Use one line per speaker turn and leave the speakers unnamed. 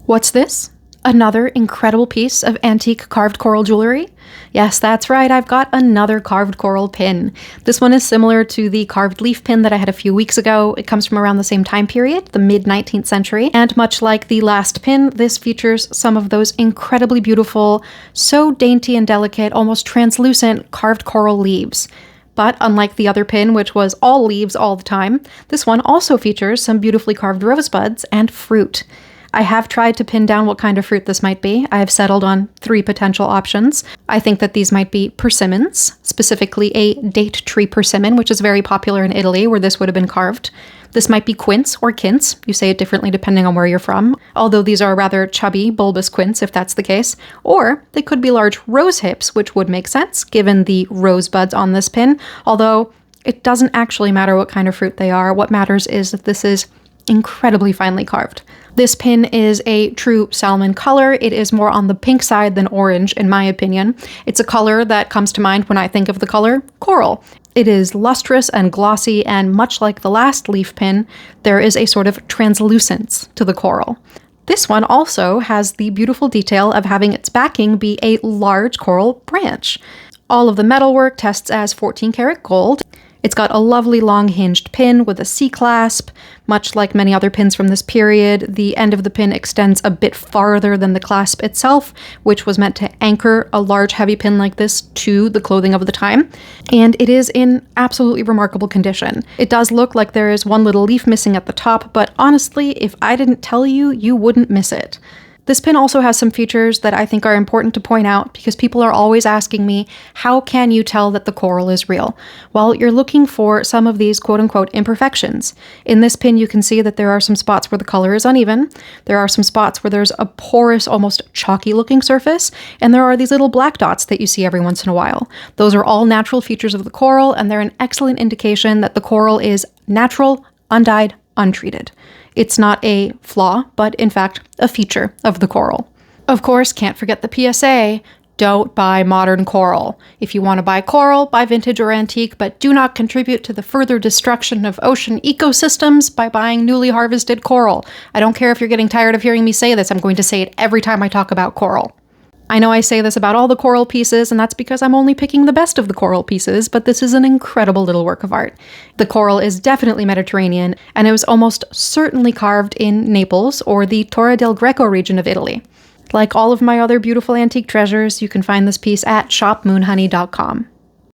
What's this? Another incredible piece of antique carved coral jewelry? Yes, that's right, I've got another carved coral pin. This one is similar to the carved leaf pin that I had a few weeks ago. It comes from around the same time period, the mid-19th century, and much like the last pin, this features some of those incredibly beautiful, so dainty and delicate, almost translucent carved coral leaves. But unlike the other pin, which was all leaves all the time, this one also features some beautifully carved rosebuds and fruit. I have tried to pin down what kind of fruit this might be. I have settled on 3 potential options. I think that these might be persimmons, specifically a date tree persimmon, which is very popular in Italy, where this would have been carved. This might be quince or quince. You say it differently depending on where you're from, although these are rather chubby, bulbous quince if that's the case. Or they could be large rose hips, which would make sense given the rosebuds on this pin, although it doesn't actually matter what kind of fruit they are. What matters is that this is incredibly finely carved. This pin is a true salmon color. It is more on the pink side than orange, in my opinion. It's a color that comes to mind when I think of the color coral. It is lustrous and glossy, and much like the last leaf pin, there is a sort of translucence to the coral. This one also has the beautiful detail of having its backing be a large coral branch. All of the metalwork tests as 14 karat gold. It's got a lovely long hinged pin with a C-clasp. Much like many other pins from this period, the end of the pin extends a bit farther than the clasp itself, which was meant to anchor a large heavy pin like this to the clothing of the time. And it is in absolutely remarkable condition. It does look like there is one little leaf missing at the top, but honestly, if I didn't tell you, you wouldn't miss it. This pin also has some features that I think are important to point out because people are always asking me, how can you tell that the coral is real? Well, you're looking for some of these quote-unquote imperfections. In this pin, you can see that there are some spots where the color is uneven. There are some spots where there's a porous, almost chalky-looking surface, and there are these little black dots that you see every once in a while. Those are all natural features of the coral, and they're an excellent indication that the coral is natural, undyed, untreated. It's not a flaw, but in fact, a feature of the coral. Of course, can't forget the PSA. Don't buy modern coral. If you want to buy coral, buy vintage or antique, but do not contribute to the further destruction of ocean ecosystems by buying newly harvested coral. I don't care if you're getting tired of hearing me say this, I'm going to say it every time I talk about coral. I know I say this about all the coral pieces, and that's because I'm only picking the best of the coral pieces, but this is an incredible little work of art. The coral is definitely Mediterranean, and it was almost certainly carved in Naples or the Torre del Greco region of Italy. Like all of my other beautiful antique treasures, you can find this piece at shopmoonhoney.com.